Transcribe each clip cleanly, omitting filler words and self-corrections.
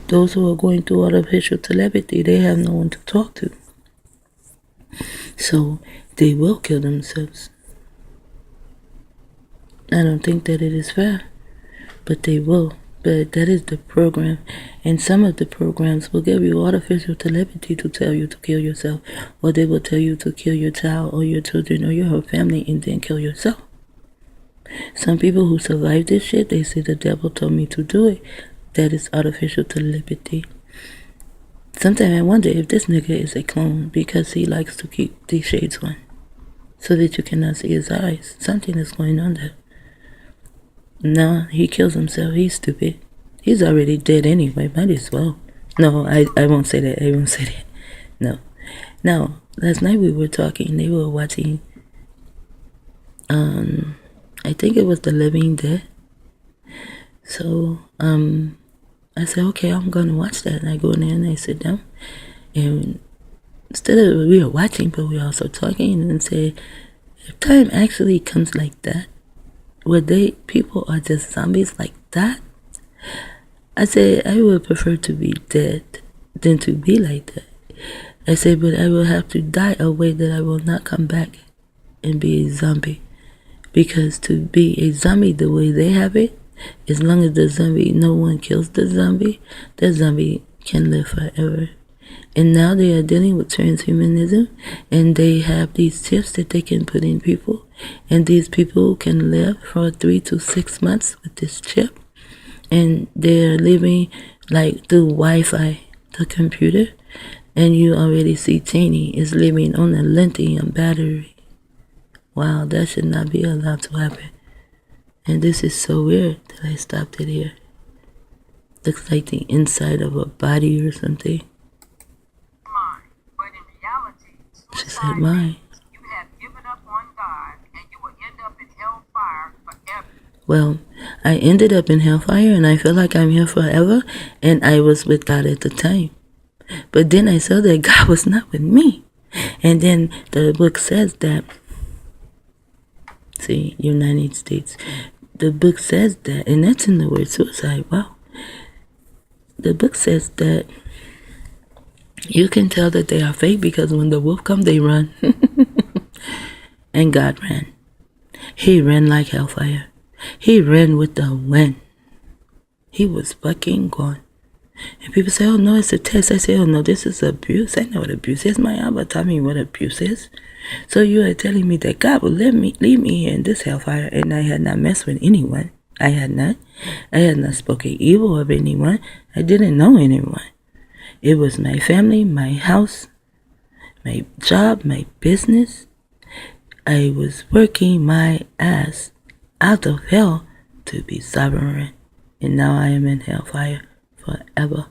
Those who are going through artificial telepathy, they have no one to talk to. So they will kill themselves. I don't think that it is fair, but they will. But that is the program. And some of the programs will give you artificial telepathy to tell you to kill yourself, or they will tell you to kill your child or your children or your whole family and then kill yourself. Some people who survive this shit, they say the devil told me to do it. That is artificial telepathy. Sometimes I wonder if this nigga is a clone because he likes to keep these shades on so that you cannot see his eyes. Something is going on there. No, he kills himself. He's stupid. He's already dead anyway. Might as well. No, I won't say that. I won't say that. No. Now, last night we were talking. They were watching, I think it was The Living Dead. So, I said, okay, I'm going to watch that. And I go in there and I sit down. And instead of, we were watching, but we were also talking and say, if time actually comes like that, where people are just zombies like that, I said, I would prefer to be dead than to be like that. I said, but I will have to die a way that I will not come back and be a zombie. Because to be a zombie the way they have it, as long as the zombie, no one kills the zombie, that zombie can live forever. And now they are dealing with transhumanism, and they have these chips that they can put in people, and these people can live for 3 to 6 months with this chip, and they're living like through Wi-Fi, the computer, and you already see Cheney is living on a lithium battery. Wow, that should not be allowed to happen. And this is so weird that I stopped it here. Looks like the inside of a body or something. But in reality, She said mine. You have given up on God and you will end up in hellfire forever. Well, I ended up in hellfire and I feel like I'm here forever, and I was with God at the time. But then I saw that God was not with me. And then the book says that, see, United States, the book says that, and that's in the word suicide. Wow. The book says that you can tell that they are fake because when the wolf comes, they run. And God ran. He ran like hellfire. He ran with the wind. He was fucking gone. And people say, oh no, it's a test. I say, oh no, this is abuse. I know what abuse is. My Abba taught me what abuse is. So you are telling me that God will leave me here in this hellfire, and I had not messed with anyone. I had not spoken evil of anyone. I didn't know anyone. It was my family, my house, my job, my business. I was working my ass out of hell to be sovereign, and now I am in hellfire forever.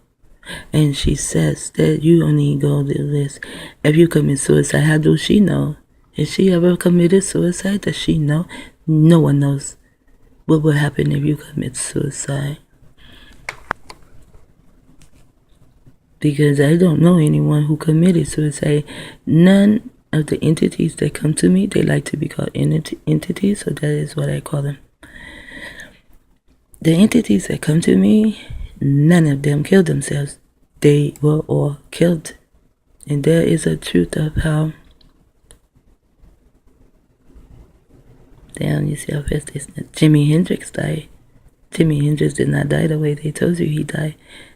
And she says that you only go to this if you commit suicide. How does she know? Has she ever committed suicide? Does she know? No one knows what will happen if you commit suicide. Because I don't know anyone who committed suicide. None of the entities that come to me, they like to be called entities, so that is what I call them. The entities that come to me, none of them killed themselves. They were all killed. And there is a truth of how, damn, you see how fast this, Jimi Hendrix died. Jimi Hendrix did not die the way they told you he died.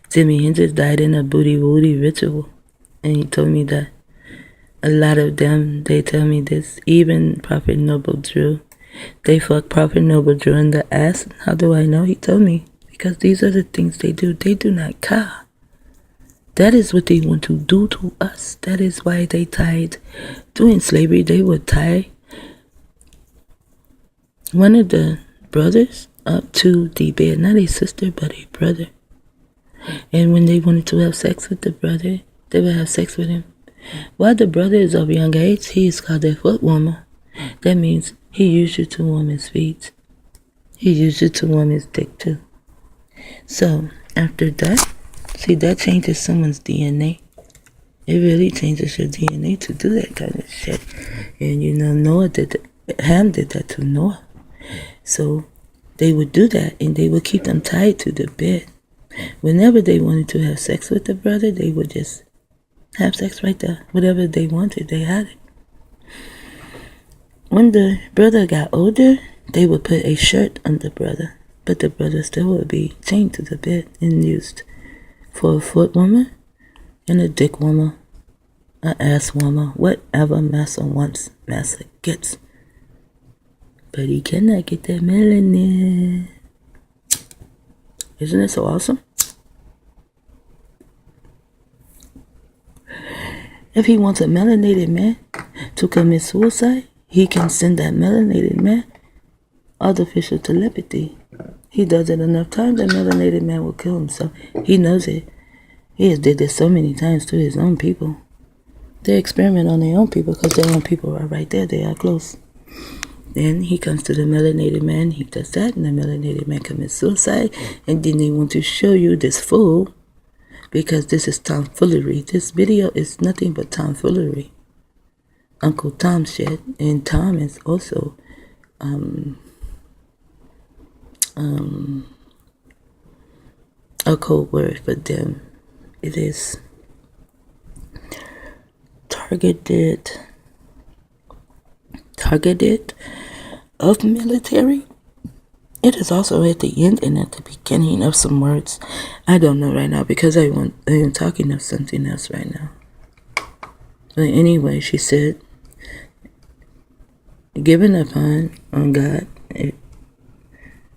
Jimi Hendrix died in a booty-wooty ritual. And he told me that. A lot of them, they tell me this. Even Prophet Noble Drew. They fuck Prophet Noble Drew in the ass. How do I know? He told me. Because these are the things they do. They do not care. That is what they want to do to us. That is why they tied. During slavery, they would tie one of the brothers up to the bed. Not a sister, but a brother. And when they wanted to have sex with the brother, they would have sex with him. While the brother is of young age, he is called a foot warmer. That means he used you to warm his feet. He used you to warm his dick too. So, after that, see, that changes someone's DNA. It really changes your DNA to do that kind of shit. And you know, Ham did that to Noah. So, they would do that, and they would keep them tied to the bed. Whenever they wanted to have sex with the brother, they would just have sex right there. Whatever they wanted, they had it. When the brother got older, they would put a shirt on the brother, but the brother still would be chained to the bed and used for a foot warmer and a dick warmer, an ass warmer, whatever massa wants, massa gets. But he cannot get that melanin. Isn't it so awesome? If he wants a melanated man to commit suicide, he can send that melanated man artificial telepathy. He does it enough times, that melanated man will kill himself. He knows it. He has did this so many times to his own people. They experiment on their own people because their own people are right there. They are close. Then he comes to the melanated man. He does that, and the melanated man commits suicide. And then they want to show you this fool, because this is tomfoolery. This video is nothing but tomfoolery. Uncle Tom shit. And Tom is also a code word for them. It is targeted of military. It is also at the end and at the beginning of some words. I don't know right now because I am talking of something else right now. But anyway, she said, giving up on God.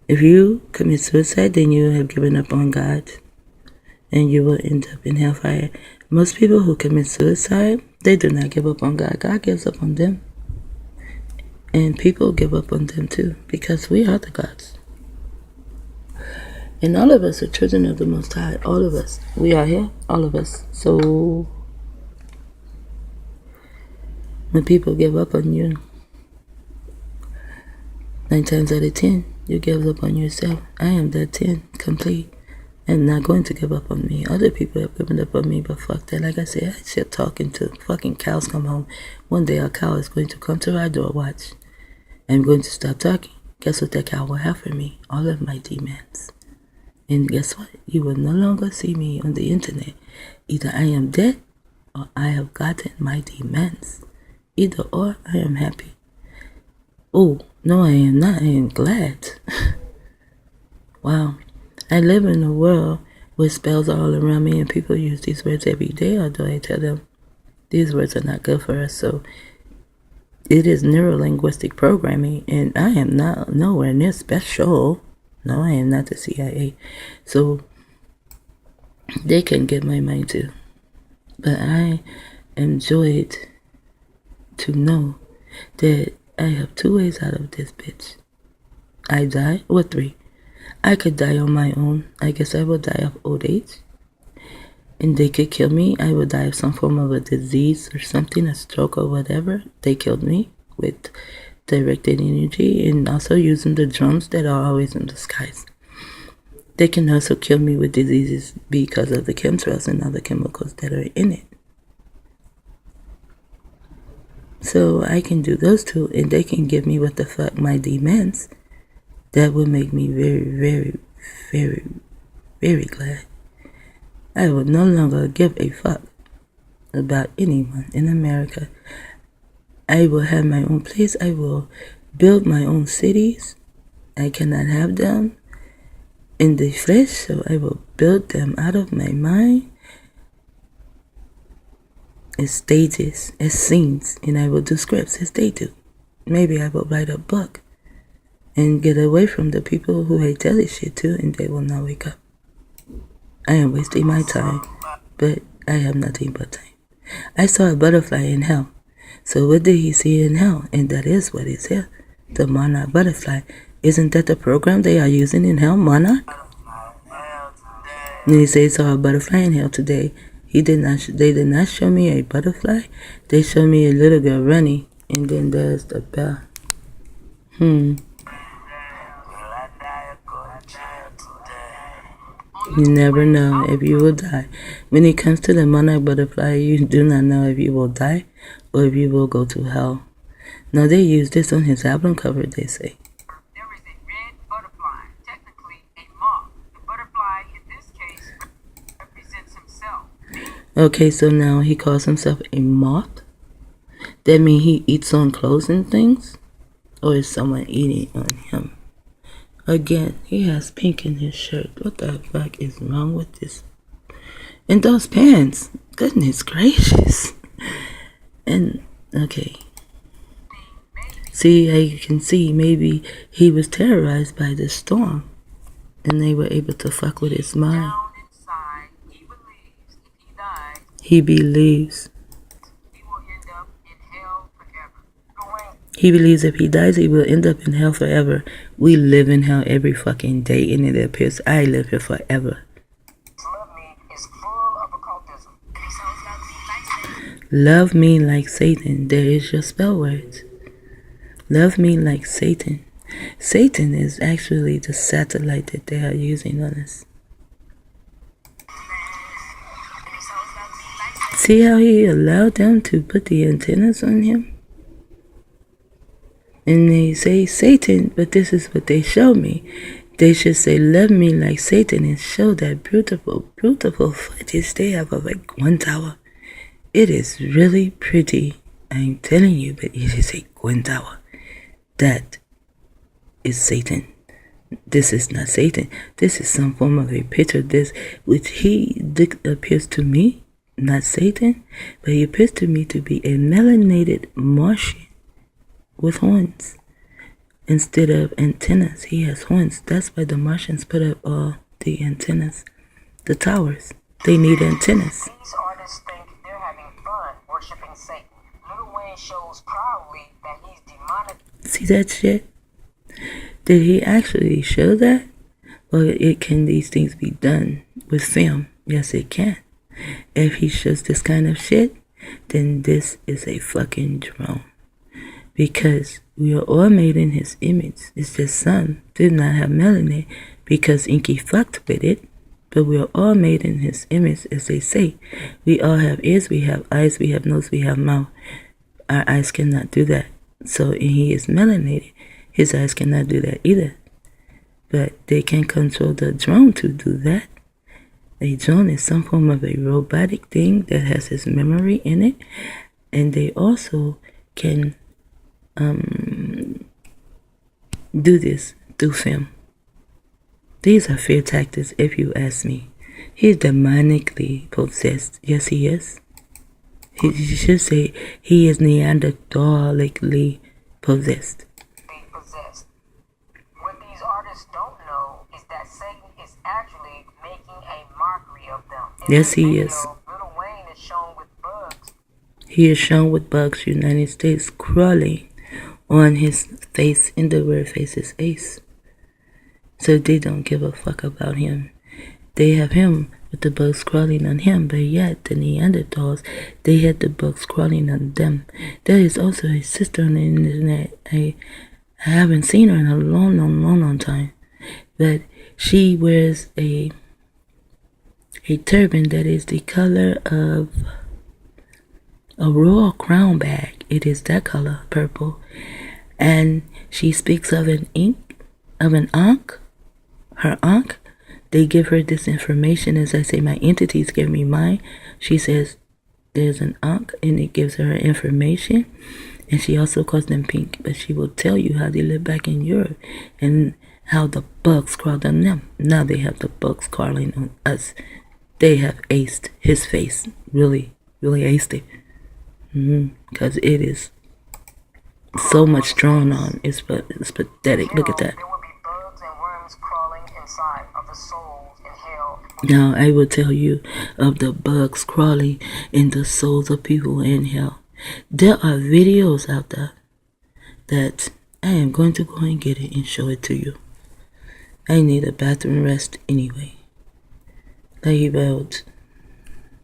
If you commit suicide, then you have given up on God, and you will end up in hellfire. Most people who commit suicide, they do not give up on God. God gives up on them. And people give up on them too, because we are the gods. And all of us are children of the Most High. All of us. We are here, all of us. So when people give up on you, 9 times out of 10, you give up on yourself. I am that 10, complete. And not going to give up on me. Other people have given up on me, but fuck that. Like I said, I shit talking to fucking cows come home. One day a cow is going to come to our door, watch. I'm going to stop talking. Guess what that cow will have for me? All of my demands. And guess what? You will no longer see me on the internet. Either I am dead or I have gotten my demands. Either or, I am happy. Oh, no, I am not. I am glad. Wow. I live in a world where spells are all around me and people use these words every day, although I tell them these words are not good for us. So it is neuro-linguistic programming, and I am not nowhere near special. No, I am not the CIA. So they can get my mind too. But I enjoyed to know that I have 2 ways out of this bitch. I die, or 3. I could die on my own. I guess I will die of old age. And they could kill me. I would die of some form of a disease or something, a stroke or whatever. They killed me with directed energy and also using the drones that are always in the skies. They can also kill me with diseases because of the chemtrails and other chemicals that are in it. So I can do those 2, and they can give me what the fuck my demands. That would make me very, very, very, very glad. I would no longer give a fuck about anyone in America. I will have my own place. I will build my own cities. I cannot have them in the flesh, so I will build them out of my mind as stages, as scenes, and I will do scripts as they do. Maybe I will write a book and get away from the people who I tell this shit to, and they will not wake up. I am wasting my time, but I have nothing but time. I saw a butterfly in hell. So what did he see in hell? And that is what is here. The monarch butterfly. Isn't that the program they are using in hell, monarch? And he said he saw a butterfly in hell today. They did not show me a butterfly. They showed me a little girl running, and then there's the bell. You never know if you will die. When it comes to the monarch butterfly, you do not know if you will die or if you will go to hell. Now, they use this on his album cover, they say. There is a red butterfly, technically a moth. The butterfly in this case Okay, so now he calls himself a moth? That means he eats on clothes and things? Or is someone eating on him? Again, he has pink in his shirt. What the fuck is wrong with this? And those pants. Goodness gracious. And, okay. See, I can see maybe he was terrorized by the storm. And they were able to fuck with his mind. Down inside, he believes if he dies, He believes. he will end up in hell forever. Dwayne, He believes if he dies, he will end up in hell forever. We live in hell every fucking day, and it appears I live here forever. Love Me is full of occultism. Love me like Satan. There is your spell words. Love me like Satan. Satan is actually the satellite that they are using on us. See how he allowed them to put the antennas on him? And they say Satan, but this is what they show me. They should say love me like Satan and show that beautiful, beautiful footage they have of like one tower. It is really pretty. I'm telling you, but it is a Gwen tower. That is Satan. This is not Satan. This is some form of a picture. This, which appears to me, not Satan, but he appears to me to be a melanated Martian with horns. Instead of antennas, he has horns. That's why the Martians put up all the antennas. The towers. They need antennas. these artists think they're having fun worshiping Satan. Lil Wayne shows CROWley that he's demonic. See that shit? Did he actually show that? Well, can these things be done with film? Yes, it can. If he shows this kind of shit, then this is a fucking drone. Because we are all made in his image. It's just some did not have melanin because Inky fucked with it. But we are all made in his image, as they say. We all have ears, we have eyes, we have nose, we have mouth. Our eyes cannot do that. So he is melanated. His eyes cannot do that either. But they can control the drone to do that. A drone is some form of a robotic thing that has his memory in it. And they also can do this through film. These are fear tactics, if you ask me. He's demonically possessed. Yes, he is. You should say he is Neanderthalically possessed. Possessed. What these artists don't know is that Satan is actually making a mockery of them. Yes, he is. Lil Wayne is shown with bugs. He is shown with bugs, United States, crawling on his face, in the word face is ace. So they don't give a fuck about him. They have him with the bugs crawling on him, but yet the Neanderthals, they had the bugs crawling on them. There is also a sister on the internet. I haven't seen her in a long time. But she wears a turban that is the color of a royal crown bag. It is that color, purple. And she speaks of an ankh. Her ankh. They give her this information. As I say, my entities give me mine. She says there's an ankh, and it gives her information. And she also calls them pink. But she will tell you how they live back in Europe and how the bugs crawled on them. Now they have the bugs crawling on us. They have aced his face. Really, really aced it. Because it is so much drawn on. It's pathetic. Look at that. There will be bugs and worms crawling inside of the souls in hell. Now I will tell you of the bugs crawling in the souls of people in hell. There are videos out there that I am going to go and get it and show it to you. I need a bathroom rest anyway. Like about